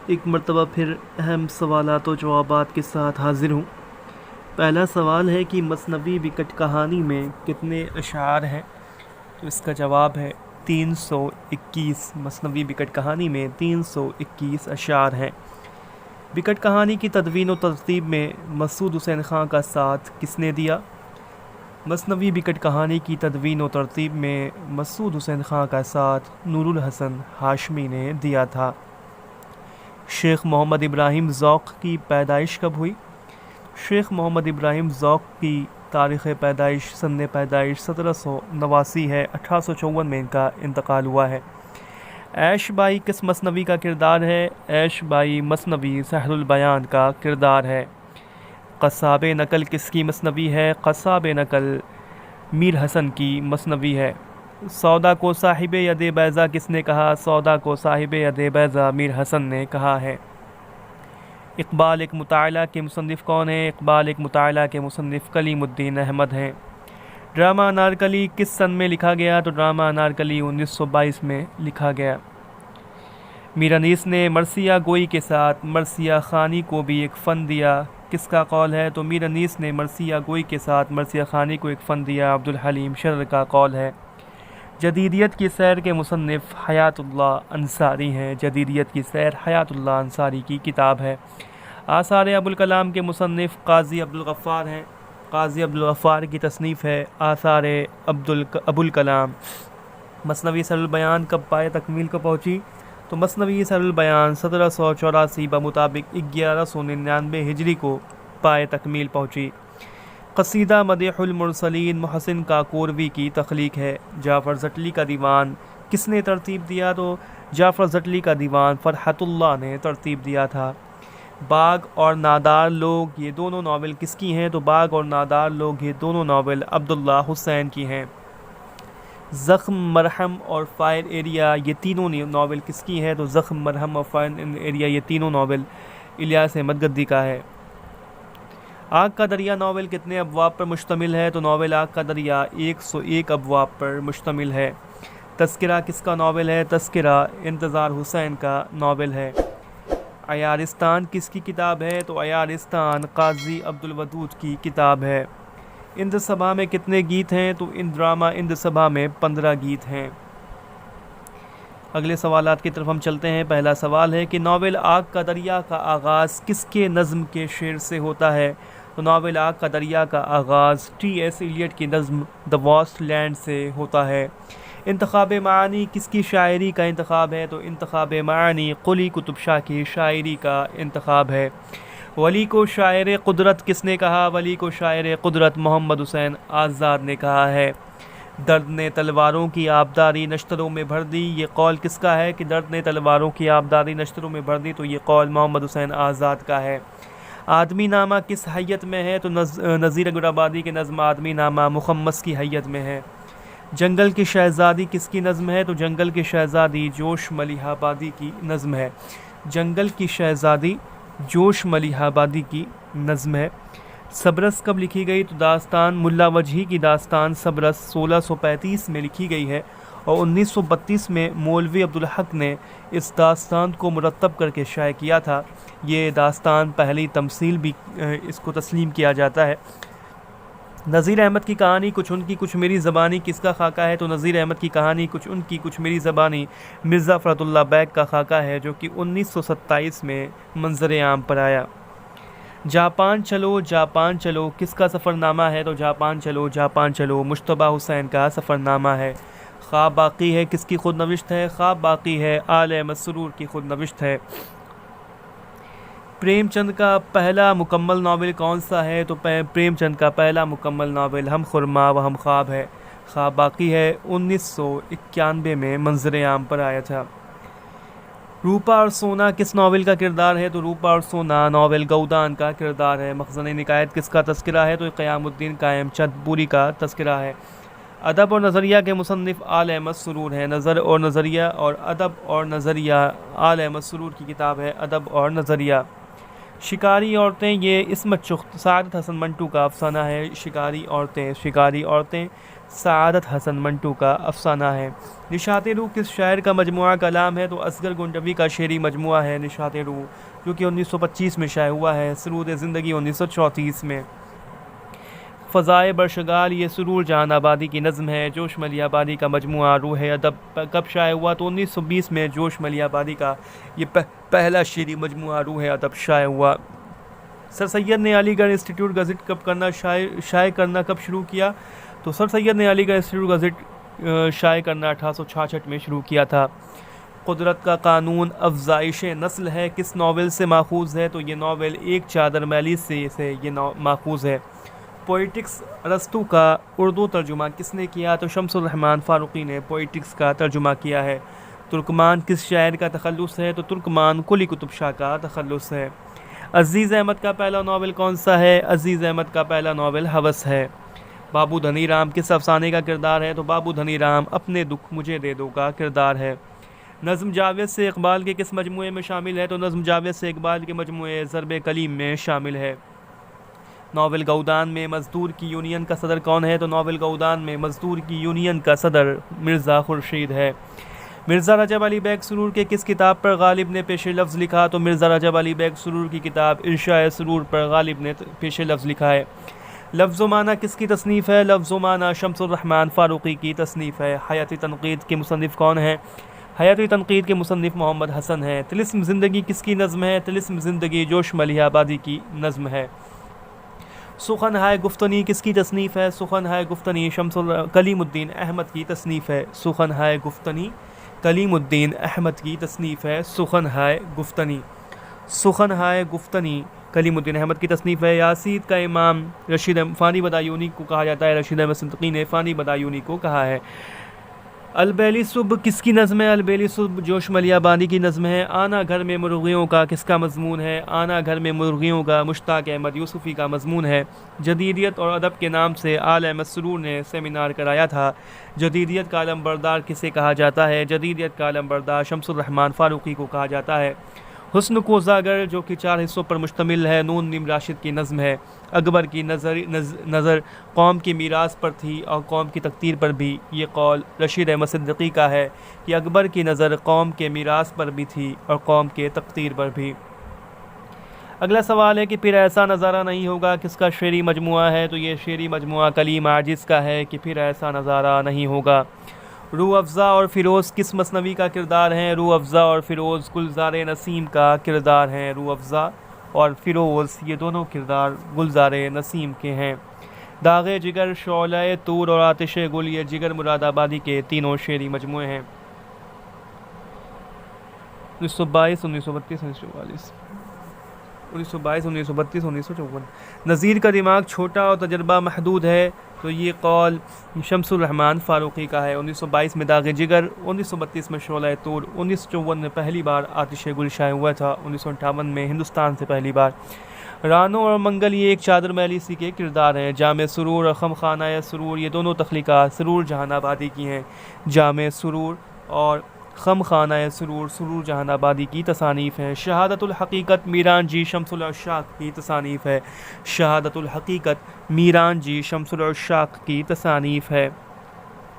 ایک مرتبہ پھر اہم سوالات و جوابات کے ساتھ حاضر ہوں۔ پہلا سوال ہے کہ مثنوی وکٹ کہانی میں کتنے اشعار ہیں؟ تو اس کا جواب ہے 321۔ مثنوی وکٹ کہانی میں 321 اشعار ہیں۔ وکٹ کہانی کی تدوین و ترتیب میں مسعود حسین خان کا ساتھ کس نے دیا؟ مثنوی وکٹ کہانی کی تدوین و ترتیب میں مسعود حسین خان کا ساتھ نور الحسن ہاشمی نے دیا تھا۔ شیخ محمد ابراہیم ذوق کی پیدائش کب ہوئی؟ شیخ محمد ابراہیم ذوق کی تاریخ پیدائش سن پیدائش 1789 ہے۔ 1854 میں ان کا انتقال ہوا ہے۔ عیش بائی کس مثنوی کا کردار ہے؟ عیش بائی مثنوی سحر البیان کا کردار ہے۔ قصاب نقل کس کی مثنوی ہے؟ قصاب نقل میر حسن کی مثنوی ہے۔ سودا کو صاحب ید بیضا کس نے کہا؟ سودا کو صاحب ید بیضا میر حسن نے کہا ہے۔ اقبال ایک مطالعہ کے مصنف کون ہیں؟ اقبال ایک مطالعہ کے مصنف کلیم الدین احمد ہیں۔ ڈرامہ انارکلی کس سن میں لکھا گیا؟ تو ڈرامہ انارکلی 1922 میں لکھا گیا۔ میر انیس نے مرثیہ گوئی کے ساتھ مرثیہ خوانی کو بھی ایک فن دیا، کس کا قول ہے؟ تو میر انیس نے مرثیہ گوئی کے ساتھ مرثیہ خوانی کو ایک فن دیا، عبدالحلیم شرر کا قول ہے۔ جدیدیت کی سیر کے مصنف حیات اللہ انصاری ہیں۔ جدیدیت کی سیر حیات اللہ انصاری کی کتاب ہے۔ آثار ابوالکلام کے مصنف قاضی عبدالغفار ہیں۔ قاضی عبدالغفار کی تصنیف ہے آثار ابوالکلام۔ مثنوی سحر البیان کب پائے تکمیل کو پہنچی؟ تو مثنوی سحر البیان 1784 بمطابق 1199 ہجری کو پائے تکمیل پہنچی۔ قصیدہ مدیح المرسلین محسن کاکوروی کی تخلیق ہے۔ جعفر زٹلی کا دیوان کس نے ترتیب دیا؟ تو جعفر زٹلی کا دیوان فرحت اللہ نے ترتیب دیا تھا۔ باغ اور نادار لوگ یہ دونوں ناول کس کی ہیں؟ تو باغ اور نادار لوگ یہ دونوں ناول عبداللہ حسین کی ہیں۔ زخم، مرہم اور فائر ایریا یہ تینوں ناول کس کی ہیں؟ تو زخم، مرہم اور فائر ایریا یہ تینوں ناول الیاس احمد گدی کا ہے۔ آگ کا دریا ناول کتنے ابواب پر مشتمل ہے؟ تو ناول آگ کا دریا 101 ابواب پر مشتمل ہے۔ تذکرہ کس کا ناول ہے؟ تذکرہ انتظار حسین کا ناول ہے۔ عیارستان کس کی کتاب ہے؟ تو عیارستان قاضی عبدالودود کی کتاب ہے۔ اند صبا میں کتنے گیت ہیں؟ تو ڈرامہ اند صبا میں 15 گیت ہیں۔ اگلے سوالات کی طرف ہم چلتے ہیں۔ پہلا سوال ہے کہ ناول آگ کا دریا کا آغاز کس کے نظم کے شعر سے ہوتا ہے؟ تو ناول آگ کا دریا کا آغاز ٹی ایس ایلیٹ کی نظم دا واسٹ لینڈ سے ہوتا ہے۔ انتخاب معانی کس کی شاعری کا انتخاب ہے؟ تو انتخاب معانی قلی قطب شاہ کی شاعری کا انتخاب ہے۔ ولی کو شاعر قدرت کس نے کہا؟ ولی کو شاعر قدرت محمد حسین آزاد نے کہا ہے۔ درد نے تلواروں کی آبداری نشتروں میں بھر دی یہ قول کس کا ہے؟ کہ درد نے تلواروں کی آبداری نشتروں میں بھر دی تو یہ قول محمد حسین آزاد کا ہے۔ آدمی نامہ کس حیت میں ہے؟ تو نذیر اکبرآبادی کی نظم آدمی نامہ مخمس کی حیت میں ہے۔ جنگل کی شہزادی کس کی نظم ہے؟ تو جنگل کی شہزادی جوش ملیح آبادی کی نظم ہے۔ جنگل کی شہزادی جوش ملیح آبادی کی نظم ہے۔ صبرس کب لکھی گئی؟ تو داستان ملا وجہی کی داستان صبرس 1635 میں لکھی گئی ہے اور 1932 میں مولوی عبدالحق نے اس داستان کو مرتب کر کے شائع کیا تھا۔ یہ داستان پہلی تمثیل بھی اس کو تسلیم کیا جاتا ہے۔ نذیر احمد کی کہانی کچھ ان کی کچھ میری زبانی کس کا خاکہ ہے؟ تو نذیر احمد کی کہانی کچھ ان کی کچھ میری زبانی مرزا فرحت اللہ بیگ کا خاکہ ہے جو کہ 1927 میں منظر عام پر آیا۔ جاپان چلو جاپان چلو کس کا سفر نامہ ہے؟ تو جاپان چلو جاپان چلو مجتبیٰ حسین کا سفر نامہ ہے۔ خواب باقی ہے کس کی خود نوشت ہے؟ خواب باقی ہے آل احمد سرور کی خود نوشت ہے۔ پریم چند کا پہلا مکمل ناول کون سا ہے؟ تو پریم چند کا پہلا مکمل ناول ہم خرما و ہم خواب ہے۔ خواب باقی ہے 1991 میں منظر عام پر آیا تھا۔ روپا اور سونا کس ناول کا کردار ہے؟ تو روپا اور سونا ناول گودان کا کردار ہے۔ مخزن نکایت کس کا تذکرہ ہے؟ تو قیام الدین قائم چند پوری کا تذکرہ ہے۔ ادب اور نظریہ کے مصنف آل احمد سرور ہیں۔ نظر اور نظریہ اور ادب اور نظریہ آل احمد سرور کی کتاب ہے ادب اور نظریہ۔ شکاری عورتیں یہ عصمت چغ سعادت حسن منٹو کا افسانہ ہے۔ شکاری عورتیں سعادت حسن منٹو کا افسانہ ہے۔ نشاط روح کس شاعر کا مجموعہ کلام ہے؟ تو اصغر گنڈوی کا شعری مجموعہ ہے نشاط روح، جو کہ 1925 میں شائع ہوا ہے۔ سرود زندگی 1934 میں۔ فضائے برشگال یہ سرور جہان آبادی کی نظم ہے۔ جوش ملی آبادی کا مجموعہ روح ادب کب شائع ہوا؟ تو 1920 میں جوش ملی آبادی کا یہ پہلا شعری مجموعہ روح ادب شائع ہوا۔ سر سید نے علی گڑھ انسٹیٹیوٹ گزٹ کب کرنا شائع کرنا کب شروع کیا؟ تو سر سید نے علی گڑھ انسٹیٹیوٹ گزٹ شائع کرنا 1866 میں شروع کیا تھا۔ قدرت کا قانون افزائش نسل ہے کس ناول سے ماخوذ ہے؟ تو یہ ناول ایک چادر میلی سے یہ ماخوذ ہے۔ پوئٹکس ارسطو کا اردو ترجمہ کس نے کیا؟ تو شمس الرحمن فاروقی نے پوئٹکس کا ترجمہ کیا ہے۔ ترکمان کس شاعر کا تخلص ہے؟ تو ترکمان قلی قطب شاہ کا تخلص ہے۔ عزیز احمد کا پہلا ناول کون سا ہے؟ عزیز احمد کا پہلا ناول ہوس ہے۔ بابو دھنی رام کس افسانے کا کردار ہے؟ تو بابو دھنی رام اپنے دکھ مجھے دے دو کا کردار ہے۔ نظم جاوید سے اقبال کے کس مجموعے میں شامل ہے؟ تو نظم جاوید سے اقبال کے مجموعے ضرب کلیم میں شامل ہے۔ ناول گودان میں مزدور کی یونین کا صدر کون ہے؟ تو ناول گودان میں مزدور کی یونین کا صدر مرزا خورشید ہے۔ مرزا رجب علی بیگ سرور کے کس کتاب پر غالب نے پیش لفظ لکھا؟ تو مرزا رجب علی بیگ سرور کی کتاب ارشاء سرور پر غالب نے پیش لفظ لکھا ہے۔ لفظ و معنی کس کی تصنیف ہے؟ لفظ و معنی شمس الرحمن فاروقی کی تصنیف ہے۔ حیاتی تنقید کے مصنف کون ہیں؟ حیاتی تنقید کے مصنف محمد حسن ہیں۔ طلسم زندگی کس کی نظم ہے؟ طلسم زندگی جوش ملیح آبادی کی نظم ہے۔ سخن ہائے گفتنی کس کی تصنیف ہے؟ سخن ہائے گفتنی کلیم الدین احمد کی تصنیف ہے۔ سخن ہائے گفتنی کلیم الدین احمد کی تصنیف ہے۔ سخن ہائے گفتنی کلیم الدین احمد کی تصنیف ہے۔ یاسید کا امام رشید فانی بدایونی کو کہا جاتا ہے۔ رشید احمد صدقی نے فانی بدایونی کو کہا ہے۔ البیلی صبح کس کی نظم ہے؟ البیلی صبح جوش ملیح آبادی کی نظم ہے۔ آنا گھر میں مرغیوں کا کس کا مضمون ہے؟ آنا گھر میں مرغیوں کا مشتاق احمد یوسفی کا مضمون ہے۔ جدیدیت اور ادب کے نام سے آل احمد سرور نے سیمینار کرایا تھا۔ جدیدیت کا علم بردار کسے کہا جاتا ہے؟ جدیدیت کا علم بردار شمس الرحمن فاروقی کو کہا جاتا ہے۔ حسن کو اجاگر جو کہ 4 حصوں پر مشتمل ہے نون نیم راشد کی نظم ہے۔ اکبر کی نظر قوم کی میراث پر تھی اور قوم کی تقدیر پر بھی۔ یہ قول رشید احمد صدیقی کا ہے کہ اکبر کی نظر قوم کے میراث پر بھی تھی اور قوم کے تقدیر پر بھی۔ اگلا سوال ہے کہ پھر ایسا نظارہ نہیں ہوگا کس کا شعری مجموعہ ہے؟ تو یہ شعری مجموعہ کلیم عاجز کا ہے کہ پھر ایسا نظارہ نہیں ہوگا۔ روح افزا اور فیروز کس مثنوی کا کردار ہیں؟ روح افزا اور فیروز گلزار نسیم کا کردار ہیں۔ روح افزا اور فیروز یہ دونوں کردار گلزار نسیم کے ہیں۔ داغ جگر، شعلہ طور اور آتش گل یہ جگر مراد آبادی کے تینوں شعری مجموعے ہیں۔ 1922 1932 1954۔ نذیر کا دماغ چھوٹا اور تجربہ محدود ہے تو یہ قول شمس الرحمن فاروقی کا ہے۔ 1922 میں داغ جگر، 1932 میں شعلہ طور، 1954 میں پہلی بار آتش گل شائع ہوا تھا، 1958 میں ہندوستان سے پہلی بار۔ رانو اور منگل یہ ایک چادر میلی سی کے کردار ہیں۔ جامع سرور اور خم خانہ سرور یہ دونوں تخلیقات سرور جہان آبادی کی ہیں۔ جامع سرور اور خم خانہ سرور جہان آبادی کی تصانیف ہیں۔ شہادت الحقیقت میران جی شمس العشاق کی تصانیف ہے۔ شہادت الحقیقت میران جی شمس العشاق کی تصانیف ہے۔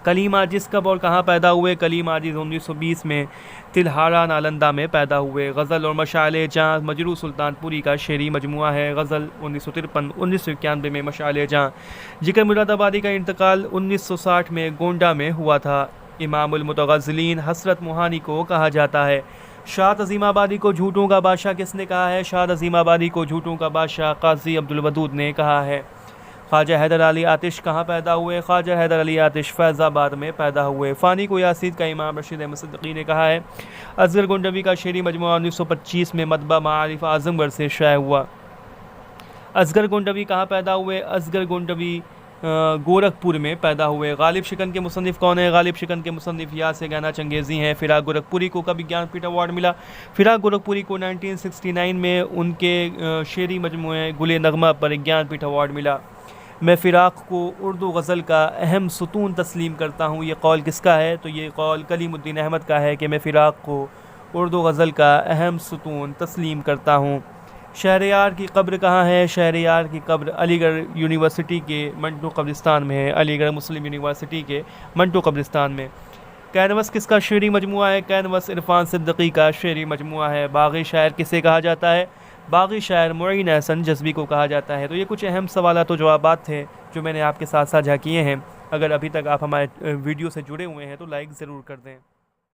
کلیم عاجز کب اور کہاں پیدا ہوئے؟ کلیم عاجز 1920 میں تلہارا نالندہ میں پیدا ہوئے۔ غزل اور مشعل جاں مجروح سلطان پوری کا شعری مجموعہ ہے۔ غزل 1953 1991 میں مشعل جاں۔ جگر مراد آبادی کا انتقال 1960 میں گونڈہ میں ہوا تھا۔ امام المتغزلین حسرت موہانی کو کہا جاتا ہے۔ شاد عظیم آبادی کو جھوٹوں کا بادشاہ کس نے کہا ہے؟ شاد عظیم آبادی کو جھوٹوں کا بادشاہ قاضی عبدالودود نے کہا ہے۔ خواجہ حیدر علی آتش کہاں پیدا ہوئے؟ خواجہ حیدر علی آتش فیض آباد میں پیدا ہوئے۔ فانی کو یاسید کا امام رشید احمد صدیقی نے کہا ہے۔ اصغر گنڈوی کا شعری مجموعہ 1925 میں مطبع معارف اعظم گڑھ سے شائع ہوا۔ اصغر گنڈوی کہاں پیدا ہوئے؟ اصغر گنڈوی گورکھپور میں پیدا ہوئے۔ غالب شکن کے مصنف کون ہیں؟ غالب شکن کے مصنف یاس گانا چنگیزی ہیں۔ فراق گورکھپوری کو کب گیان پیٹھ ایوارڈ ملا؟ فراق گورکھپوری کو 1969 میں ان کے شعری مجموعے گل نغمہ پر گیان پیٹھ ایوارڈ ملا۔ میں فراق کو اردو غزل کا اہم ستون تسلیم کرتا ہوں، یہ قول کس کا ہے؟ تو یہ قول کلیم الدین احمد کا ہے کہ میں فراق کو اردو غزل کا اہم ستون تسلیم کرتا ہوں۔ شہریار کی قبر کہاں ہے؟ شہریار کی قبر علی گڑھ یونیورسٹی کے منٹو قبرستان میں ہے، علی گڑھ مسلم یونیورسٹی کے منٹو قبرستان میں۔ کینوس کس کا شعری مجموعہ ہے؟ کینوس عرفان صدیقی کا شعری مجموعہ ہے۔ باغی شاعر کسے کہا جاتا ہے؟ باغی شاعر معین احسن جذبی کو کہا جاتا ہے۔ تو یہ کچھ اہم سوالات و جوابات تھے جو میں نے آپ کے ساتھ ساجھا کیے ہیں۔ اگر ابھی تک آپ ہمارے ویڈیو سے جڑے ہوئے ہیں تو لائک ضرور کر دیں۔